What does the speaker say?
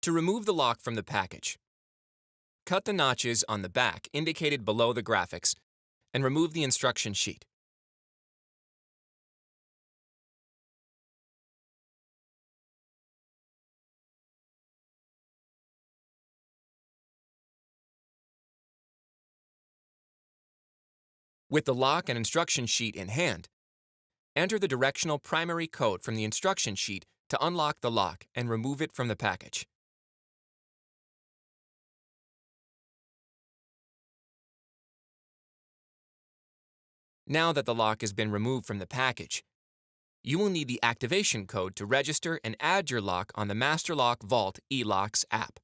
To remove the lock from the package, cut the notches on the back indicated below the graphics and remove the instruction sheet. With the lock and instruction sheet in hand, enter the directional primary code from the instruction sheet to unlock the lock and remove it from the package. Now that the lock has been removed from the package, you will need the activation code to register and add your lock on the Master Lock Vault eLocks app.